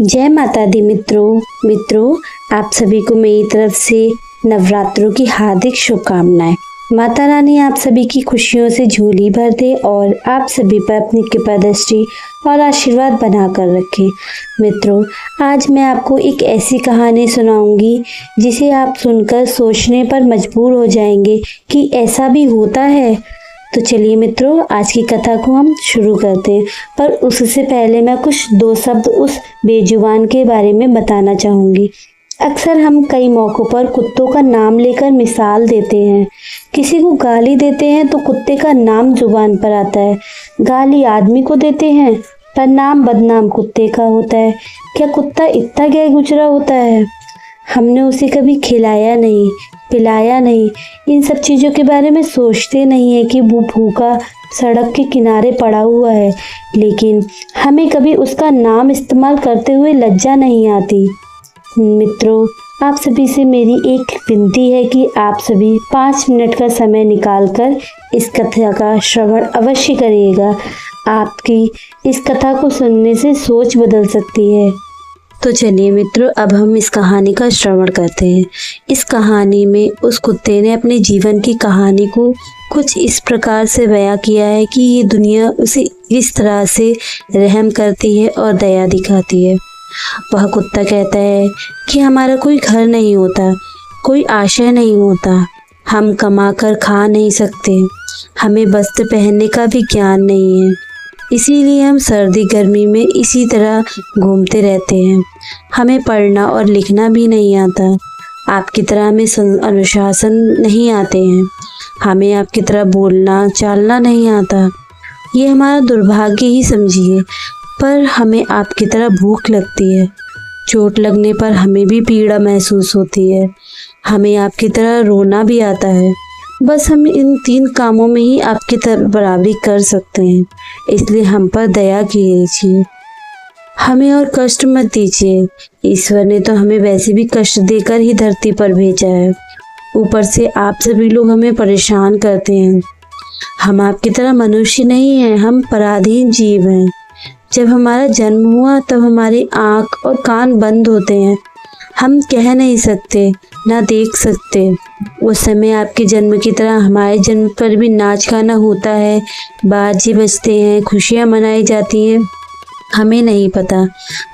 जय माता दी मित्रों, आप सभी को मेरी तरफ से नवरात्रों की हार्दिक शुभकामनाएं। माता रानी आप सभी की खुशियों से झोली भर दे और आप सभी पर अपनी कृपा दृष्टि और आशीर्वाद बनाकर रखे। मित्रों, आज मैं आपको एक ऐसी कहानी सुनाऊंगी जिसे आप सुनकर सोचने पर मजबूर हो जाएंगे कि ऐसा भी होता है। तो चलिए मित्रों, आज की कथा को हम शुरू करते हैं, पर उससे पहले मैं कुछ दो शब्द उस बेजुबान के बारे में बताना चाहूँगी। अक्सर हम कई मौक़ों पर कुत्तों का नाम लेकर मिसाल देते हैं। किसी को गाली देते हैं तो कुत्ते का नाम जुबान पर आता है। गाली आदमी को देते हैं पर नाम बदनाम कुत्ते का होता है। क्या कुत्ता इतना गए गुजरा होता है? हमने उसे कभी खिलाया नहीं, पिलाया नहीं, इन सब चीज़ों के बारे में सोचते नहीं है कि वो भूखा सड़क के किनारे पड़ा हुआ है, लेकिन हमें कभी उसका नाम इस्तेमाल करते हुए लज्जा नहीं आती। मित्रों, आप सभी से मेरी एक विनती है कि आप सभी 5 मिनट का समय निकालकर इस कथा का श्रवण अवश्य करिएगा। आपकी इस कथा को सुनने से सोच बदल सकती है। तो चलिए मित्रों, अब हम इस कहानी का श्रवण करते हैं। इस कहानी में उस कुत्ते ने अपने जीवन की कहानी को कुछ इस प्रकार से बयां किया है कि ये दुनिया उसे इस तरह से रहम करती है और दया दिखाती है। वह कुत्ता कहता है कि हमारा कोई घर नहीं होता, कोई आश्रय नहीं होता, हम कमा कर खा नहीं सकते, हमें वस्त्र पहनने का भी ज्ञान नहीं है, इसीलिए हम सर्दी गर्मी में इसी तरह घूमते रहते हैं। हमें पढ़ना और लिखना भी नहीं आता, आपकी तरह हमें अनुशासन नहीं आते हैं, हमें आपकी तरह बोलना चालना नहीं आता। ये हमारा दुर्भाग्य ही समझिए, पर हमें आपकी तरह भूख लगती है, चोट लगने पर हमें भी पीड़ा महसूस होती है, हमें आपकी तरह रोना भी आता है। बस हम इन 3 कामों में ही आपकी तरह बराबरी कर सकते हैं, इसलिए हम पर दया कीजिए, हमें और कष्ट मत दीजिए। ईश्वर ने तो हमें वैसे भी कष्ट देकर ही धरती पर भेजा है, ऊपर से आप सभी लोग हमें परेशान करते हैं। हम आपकी तरह मनुष्य नहीं हैं, हम पराधीन जीव हैं। जब हमारा जन्म हुआ तब हमारी आँख और कान बंद होते हैं, हम कह नहीं सकते, ना देख सकते। उस समय आपके जन्म की तरह हमारे जन्म पर भी नाच गाना होता है, बाजे बजते हैं, खुशियाँ मनाई जाती हैं। हमें नहीं पता,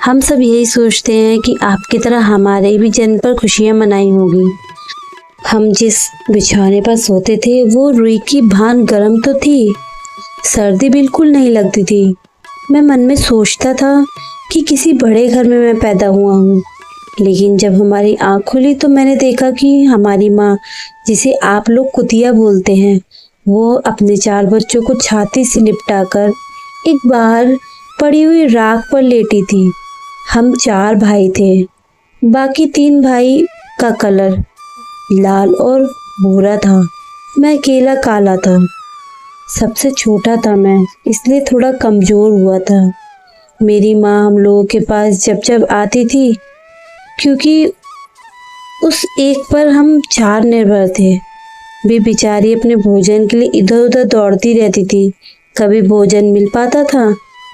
हम सब यही सोचते हैं कि आपकी तरह हमारे भी जन्म पर खुशियाँ मनाई होगी। हम जिस बिछौने पर सोते थे वो रुई की भान गर्म तो थी, सर्दी बिल्कुल नहीं लगती थी। मैं मन में सोचता था कि किसी बड़े घर में मैं पैदा हुआ हूँ, लेकिन जब हमारी आँख खुली तो मैंने देखा कि हमारी माँ, जिसे आप लोग कुतिया बोलते हैं, वो अपने 4 बच्चों को छाती से लिपटाकर एक बाहर पड़ी हुई राख पर लेटी थी। हम 4 भाई थे, बाकी 3 भाई का कलर लाल और भूरा था, मैं अकेला काला था। सबसे छोटा था मैं, इसलिए थोड़ा कमज़ोर हुआ था। मेरी माँ हम लोगों के पास जब जब आती थी, क्योंकि उस एक पर हम 4 निर्भर थे, वे बेचारी अपने भोजन के लिए इधर उधर दौड़ती रहती थी। कभी भोजन मिल पाता था,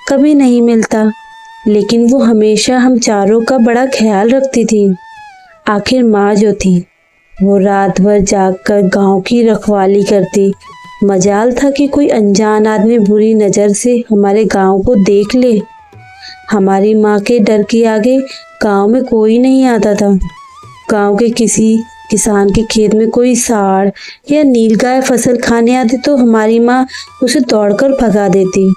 कभी नहीं मिलता, लेकिन वो हमेशा हम चारों का बड़ा ख्याल रखती थी। आखिर माँ जो थी वो रात भर जागकर गांव की रखवाली करती। मजाल था कि कोई अनजान आदमी बुरी नज़र से हमारे गांव को देख ले। हमारी माँ के डर के आगे गांव में कोई नहीं आता था। गांव के किसी किसान के खेत में कोई सांड या नीलगाय फसल खाने आती तो हमारी माँ उसे दौड़कर भगा देती।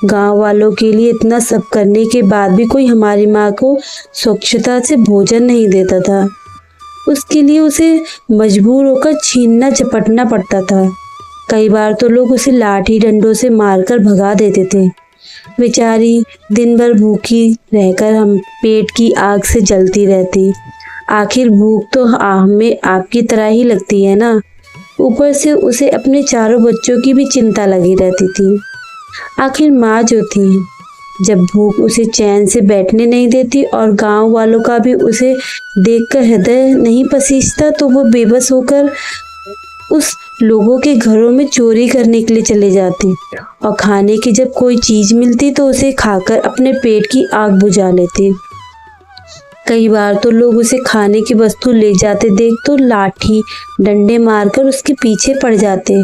गांव वालों के लिए इतना सब करने के बाद भी कोई हमारी माँ को स्वच्छता से भोजन नहीं देता था। उसके लिए उसे मजबूर होकर छीनना झपटना पड़ता था। कई बार तो लोग उसे लाठी डंडों से मारकर भगा देते थे। बेचारी दिन भर भूखी रहकर हम पेट की आग से जलती रहती। आखिर भूख तो हमें आपकी तरह ही लगती है ना। ऊपर से उसे अपने 4 बच्चों की भी चिंता लगी रहती थी। आखिर माँ जो थी, जब भूख उसे चैन से बैठने नहीं देती और गांव वालों का भी उसे देखकर हृदय नहीं पसीजता, तो वो बेबस होकर उस लोगों के घरों में चोरी करने के लिए चले जाती और खाने की जब कोई चीज़ मिलती तो उसे खाकर अपने पेट की आग बुझा लेती। कई बार तो लोग उसे खाने की वस्तु ले जाते देख तो लाठी डंडे मारकर उसके पीछे पड़ जाते।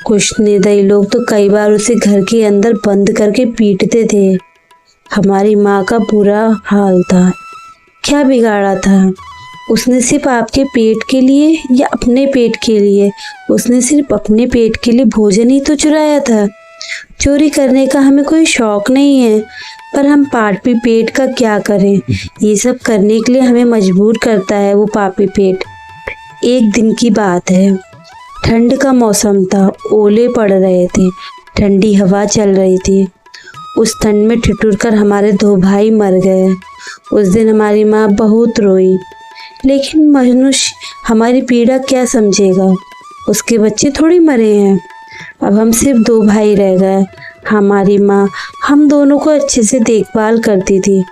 कुछ निर्दयी लोग तो कई बार उसे घर के अंदर बंद करके पीटते थे। हमारी माँ का बुरा हाल था। क्या बिगाड़ा था उसने? सिर्फ आपके पेट के लिए या अपने पेट के लिए? उसने सिर्फ अपने पेट के लिए भोजन ही तो चुराया था। चोरी करने का हमें कोई शौक नहीं है, पर हम पापी पेट का क्या करें? ये सब करने के लिए हमें मजबूर करता है वो पापी पेट। एक दिन की बात है, ठंड का मौसम था, ओले पड़ रहे थे, ठंडी हवा चल रही थी। उस ठंड में ठिठुर कर हमारे 2 भाई मर गए। उस दिन हमारी माँ बहुत रोई, लेकिन मनुष्य हमारी पीड़ा क्या समझेगा? उसके बच्चे थोड़ी मरे हैं। अब हम सिर्फ 2 भाई रह गए। हमारी माँ हम दोनों को अच्छे से देखभाल करती थी।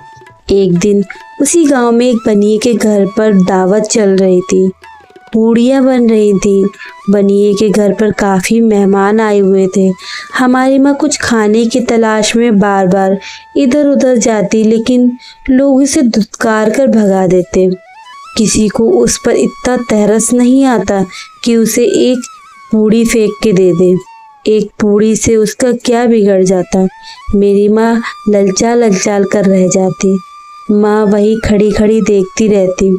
एक दिन उसी गांव में एक बनिए के घर पर दावत चल रही थी। पूड़ियाँ बन रही थी। बनिए के घर पर काफ़ी मेहमान आए हुए थे। हमारी माँ कुछ खाने की तलाश में बार बार इधर उधर जाती, लेकिन लोग उसे धुतकार कर भगा देते। किसी को उस पर इतना तरस नहीं आता कि उसे एक पूड़ी फेंक के दे दे। एक पूड़ी से उसका क्या बिगड़ जाता? मेरी माँ ललचा कर रह जाती। माँ वही खड़ी खड़ी देखती रहती।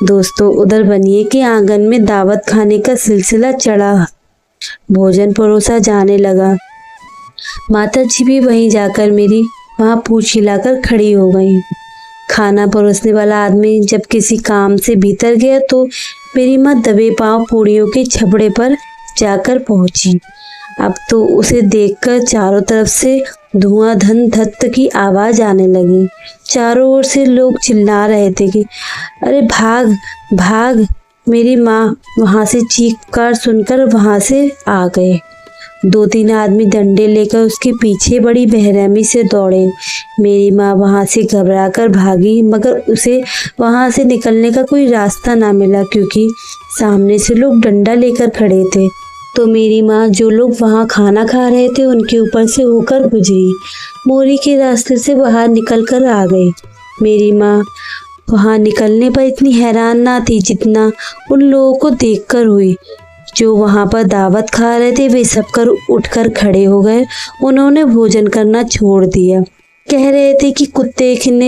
दोस्तों, उधर बनिए के आंगन में दावत खाने का सिलसिला चढ़ा। भोजन परोसा जाने लगा। माता जी भी वहीं जाकर मेरी वहाँ पूछ हिलाकर खड़ी हो गई। खाना परोसने वाला आदमी जब किसी काम से भीतर गया तो मेरी माँ दबे पांव पूड़ियों के छपड़े पर जाकर पहुंची। अब तो उसे देखकर चारों तरफ से धुआं धन धत्त की आवाज आने लगी। चारों ओर से लोग चिल्ला रहे थे कि अरे भाग भाग। मेरी माँ वहां से चीखकार सुनकर वहां से आ गए। 2-3 आदमी डंडे लेकर उसके पीछे बड़ी बेरहमी से दौड़े। मेरी माँ वहां से घबराकर भागी, मगर उसे वहां से निकलने का कोई रास्ता ना मिला, क्योंकि सामने से लोग डंडा लेकर खड़े थे। तो मेरी माँ जो लोग वहां खाना खा रहे थे उनके ऊपर से होकर गुजरी, मोरी के रास्ते से बाहर निकल कर आ गई। मेरी माँ वहां निकलने पर इतनी हैरान ना थी जितना उन लोगों को देखकर हुई। जो वहां पर दावत खा रहे थे वे सब कर उठकर खड़े हो गए। उन्होंने भोजन करना छोड़ दिया। कह रहे थे कि कुत्ते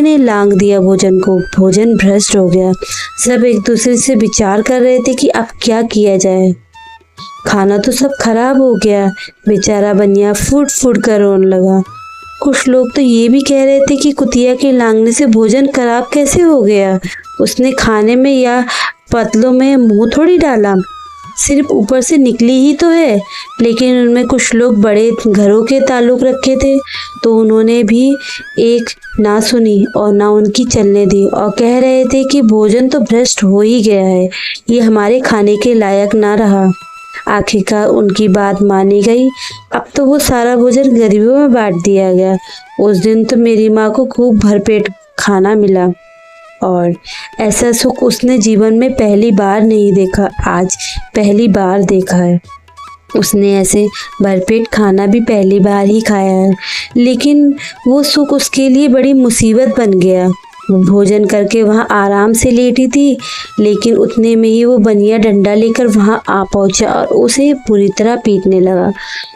ने लांग दिया भोजन को, भोजन भ्रष्ट हो गया। सब एक दूसरे से विचार कर रहे थे कि अब क्या किया जाए। खाना तो सब खराब हो गया। बेचारा बनिया फुट फुट कर रोने लगा। कुछ लोग तो ये भी कह रहे थे कि कुतिया के लांगने से भोजन खराब कैसे हो गया? उसने खाने में या पतलों में मुंह थोड़ी डाला, सिर्फ ऊपर से निकली ही तो है। लेकिन उनमें कुछ लोग बड़े घरों के ताल्लुक रखे थे, तो उन्होंने भी एक ना सुनी और ना उनकी चलने दी, और कह रहे थे कि भोजन तो भ्रष्ट हो ही गया है, ये हमारे खाने के लायक ना रहा। आखिरकार उनकी बात मानी गई। अब तो वो सारा भोजन गरीबों में बांट दिया गया। उस दिन तो मेरी माँ को खूब भरपेट खाना मिला, और ऐसा सुख उसने जीवन में पहली बार नहीं देखा, आज पहली बार देखा है। उसने ऐसे भरपेट खाना भी पहली बार ही खाया है, लेकिन वो सुख उसके लिए बड़ी मुसीबत बन गया। वो भोजन करके वहाँ आराम से लेटी थी, लेकिन उतने में ही वो बनिया डंडा लेकर वहाँ आ पहुँचा और उसे पूरी तरह पीटने लगा।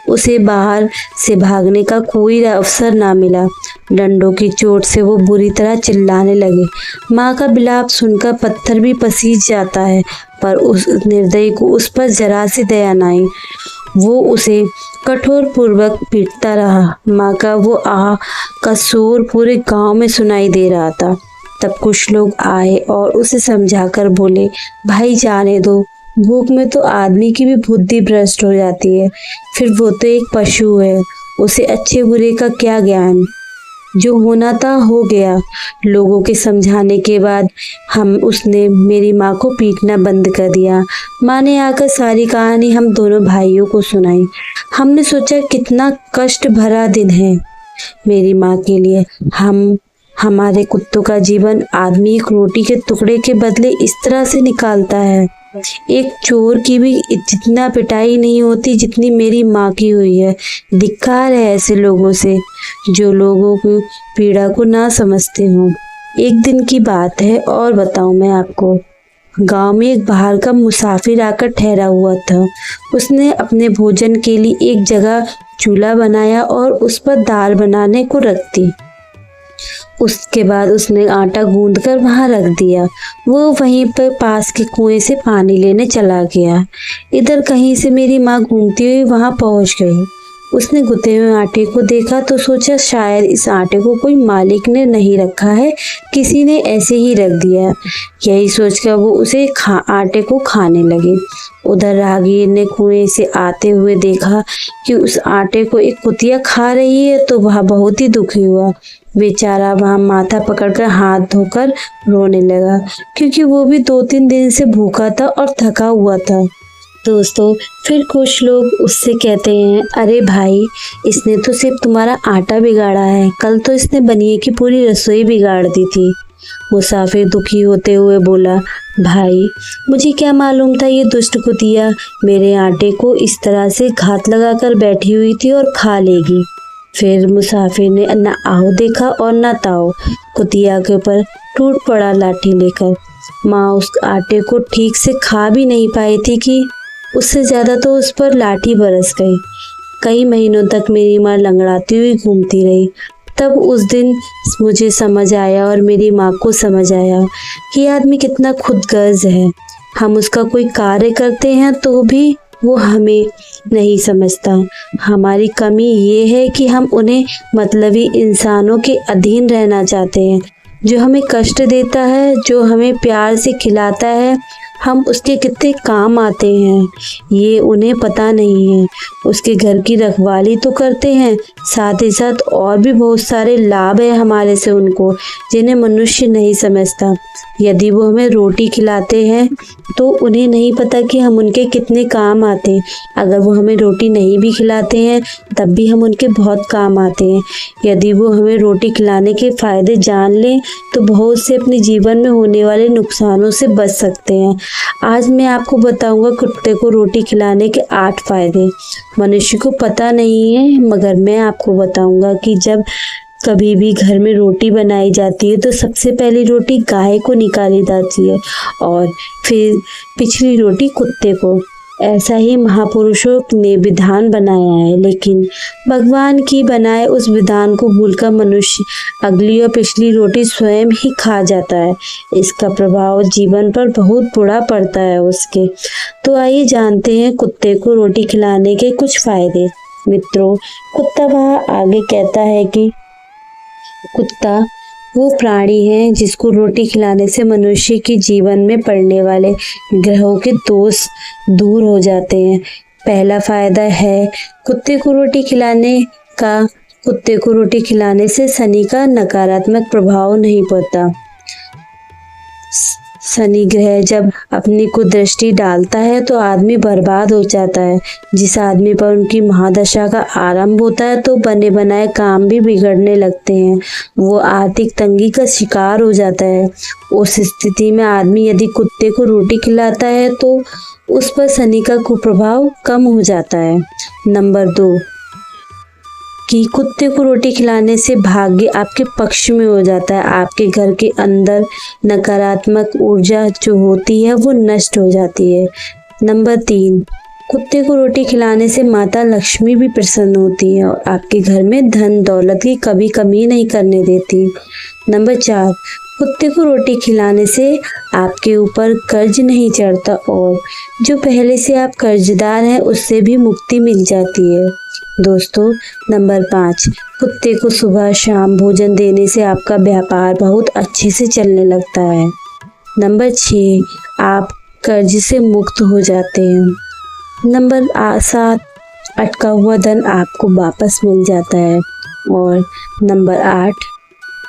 उसे बाहर से भागने का कोई अवसर ना मिला। डंडों की चोट से वो बुरी तरह चिल्लाने लगे। माँ का बिलाप सुनकर पत्थर भी पसीज जाता है, पर उस निर्दयी को उस पर जरा सी दया न आई। वो उसे कठोर पूर्वक पीटता रहा। माँ का वो आह का शोर पूरे गांव में सुनाई दे रहा था। तब कुछ लोग आए और उसे समझाकर बोले, भाई जाने दो, भूख में तो आदमी की भी बुद्धि भ्रष्ट हो जाती है। फिर वो तो एक पशु है, उसे अच्छे बुरे का क्या ज्ञान। जो होना था हो गया। लोगों के समझाने के बाद उसने मेरी माँ को पीटना बंद कर दिया। माँ ने आकर सारी कहानी हम दोनों भाइयों को सुनाई। हमने सोचा कितना कष्ट भरा दिन है मेरी माँ के लिए। हमारे कुत्तों का जीवन आदमी एक रोटी के टुकड़े के बदले इस तरह से निकालता है। एक चोर की भी जितना पिटाई नहीं होती जितनी मेरी माँ की हुई है। धिक्कार है ऐसे लोगों से जो लोगों की पीड़ा को ना समझते हों। एक दिन की बात है और बताऊं मैं आपको। गांव में एक बाहर का मुसाफिर आकर ठहरा हुआ था। उसने अपने भोजन के लिए एक जगह चूल्हा बनाया और उस पर दाल बनाने को रख दी। उसके बाद उसने आटा गूंद कर वहां रख दिया। वो वहीं पर पास के कुएं से पानी लेने चला गया। इधर कहीं से मेरी माँ घूमती हुई वहां पहुंच गई। उसने गुथे हुए आटे को देखा तो सोचा शायद इस आटे को कोई मालिक ने नहीं रखा है, किसी ने ऐसे ही रख दिया। यही सोचकर वो उसे आटे को खाने लगी। उधर राहगीर ने कुएं से आते हुए देखा कि उस आटे को एक कुतिया खा रही है तो वह बहुत ही दुखी हुआ। बेचारा वहां माथा पकड़कर हाथ धोकर रोने लगा, क्योंकि वो भी 2-3 दिन से भूखा था और थका हुआ था। दोस्तों, फिर कुछ लोग उससे कहते हैं, अरे भाई, इसने तो सिर्फ तुम्हारा आटा बिगाड़ा है, कल तो इसने बनिए की पूरी रसोई बिगाड़ दी थी। मुसाफिर दुखी होते हुए बोला, भाई, मुझे क्या मालूम था ये दुष्ट कुतिया मेरे आटे को इस तरह से घात लगाकर बैठी हुई थी और खा लेगी। फिर मुसाफिर ने न आओ देखा और न ताओ, कुतिया के ऊपर टूट पड़ा लाठी लेकर। माँ उस आटे को ठीक से खा भी नहीं पाई थी कि उससे ज्यादा तो उस पर लाठी बरस गई। कई महीनों तक मेरी माँ लंगड़ाती हुई घूमती रही। तब उस दिन मुझे समझ आया और मेरी माँ को समझ आया कि आदमी कितना खुदगर्ज है। हम उसका कोई कार्य करते हैं तो भी वो हमें नहीं समझता। हमारी कमी ये है कि हम उन्हें मतलबी इंसानों के अधीन रहना चाहते हैं। जो हमें कष्ट देता है, जो हमें प्यार से खिलाता है, हम उसके कितने काम आते हैं ये उन्हें पता नहीं है। उसके घर की रखवाली तो करते हैं, साथ ही साथ और भी बहुत सारे लाभ है हमारे से उनको, जिन्हें मनुष्य नहीं समझता। यदि वो हमें रोटी खिलाते हैं तो उन्हें नहीं पता कि हम उनके कितने काम आते हैं। अगर वो हमें रोटी नहीं भी खिलाते हैं तब भी हम उनके बहुत काम आते हैं। यदि वो हमें रोटी खिलाने के फायदे जान लें तो बहुत से अपने जीवन में होने वाले नुकसानों से बच सकते हैं। आज मैं आपको बताऊंगा कुत्ते को रोटी खिलाने के 8 फायदे। मनुष्य को पता नहीं है, मगर मैं आपको बताऊंगा कि जब कभी भी घर में रोटी बनाई जाती है तो सबसे पहली रोटी गाय को निकाली जाती है और फिर पिछली रोटी कुत्ते को। ऐसा ही महापुरुषों ने विधान बनाया है, लेकिन भगवान की बनाए उस विधान को भूलकर मनुष्य अगली और पिछली रोटी स्वयं ही खा जाता है। इसका प्रभाव जीवन पर बहुत बुरा पड़ता है उसके। तो आइए जानते हैं कुत्ते को रोटी खिलाने के कुछ फायदे। मित्रों, कुत्ता वह आगे कहता है कि कुत्ता वो प्राणी है जिसको रोटी खिलाने से मनुष्य के जीवन में पड़ने वाले ग्रहों के दोष दूर हो जाते हैं। पहला फायदा है कुत्ते को रोटी खिलाने से शनि का नकारात्मक प्रभाव नहीं पड़ता। शनि ग्रह जब अपनी कुदृष्टि डालता है तो आदमी बर्बाद हो जाता है। जिस आदमी पर उनकी महादशा का आरंभ होता है तो बने बनाए काम भी बिगड़ने लगते हैं। वो आर्थिक तंगी का शिकार हो जाता है। उस स्थिति में आदमी यदि कुत्ते को रोटी खिलाता है तो उस पर शनि का कुप्रभाव कम हो जाता है। नंबर 2 कि कुत्ते को रोटी खिलाने से भाग्य आपके पक्ष में हो जाता है। आपके घर के अंदर नकारात्मक ऊर्जा जो होती है वो नष्ट हो जाती है। नंबर 3 कुत्ते को रोटी खिलाने से माता लक्ष्मी भी प्रसन्न होती है और आपके घर में धन दौलत की कभी कमी नहीं करने देती। नंबर 4 कुत्ते को रोटी खिलाने से आपके ऊपर कर्ज नहीं चढ़ता और जो पहले से आप कर्जदार हैं उससे भी मुक्ति मिल जाती है। दोस्तों, नंबर 5 कुत्ते को सुबह शाम भोजन देने से आपका व्यापार बहुत अच्छे से चलने लगता है। नंबर 6 आप कर्ज से मुक्त हो जाते हैं। नंबर 7 अटका हुआ धन आपको वापस मिल जाता है। और नंबर 8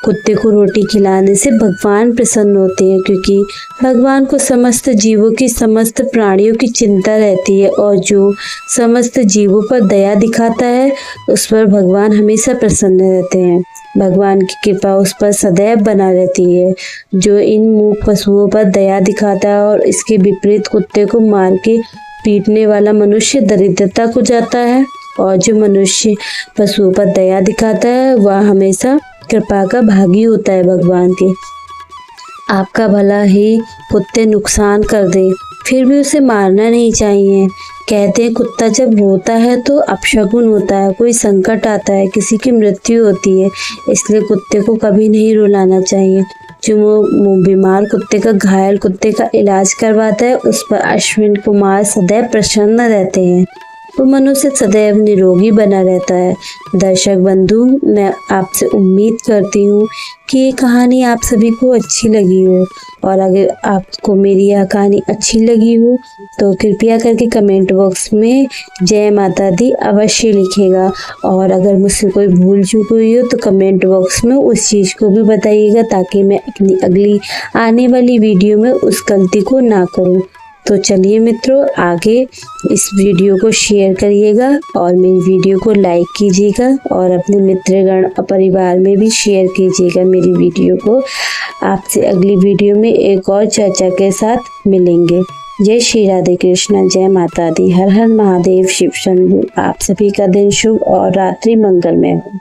कुत्ते को रोटी खिलाने से भगवान प्रसन्न होते हैं, क्योंकि भगवान को समस्त जीवों की, समस्त प्राणियों की चिंता रहती है और जो समस्त जीवों पर दया दिखाता है उस पर भगवान हमेशा प्रसन्न रहते हैं। भगवान की कृपा उस पर सदैव बना रहती है। जो इन मूक पशुओं पर दया दिखाता है और इसके विपरीत कुत्ते को मार के पीटने वाला मनुष्य दरिद्रता को जाता है, और जो मनुष्य पशुओं पर दया दिखाता है वह हमेशा कृपा का भागी होता है भगवान के। आपका भला ही कुत्ते नुकसान कर दे फिर भी उसे मारना नहीं चाहिए। कहते हैं कुत्ता जब रोता है तो अपशकुन होता है, कोई संकट आता है, किसी की मृत्यु होती है, इसलिए कुत्ते को कभी नहीं रुलाना चाहिए। जो बीमार कुत्ते का, घायल कुत्ते का इलाज करवाता है उस पर अश्विन कुमार सदैव प्रसन्न रहते हैं। वो मनुष्य सदैव निरोगी बना रहता है। दर्शक बंधु, मैं आपसे उम्मीद करती हूँ कि ये कहानी आप सभी को अच्छी लगी हो, और अगर आपको मेरी यह कहानी अच्छी लगी हो तो कृपया करके कमेंट बॉक्स में जय माता दी अवश्य लिखिएगा, और अगर मुझसे कोई भूल चूक हुई हो तो कमेंट बॉक्स में उस चीज़ को भी बताइएगा, ताकि मैं अपनी अगली आने वाली वीडियो में उस गलती को ना करूँ। तो चलिए मित्रों, आगे इस वीडियो को शेयर करिएगा और मेरी वीडियो को लाइक कीजिएगा, और अपने मित्रगण परिवार में भी शेयर कीजिएगा मेरी वीडियो को। आपसे अगली वीडियो में एक और चर्चा के साथ मिलेंगे। जय श्री राधे कृष्ण, जय माता दी, हर हर महादेव, शिव शंभु। आप सभी का दिन शुभ और रात्रि मंगलमय हो।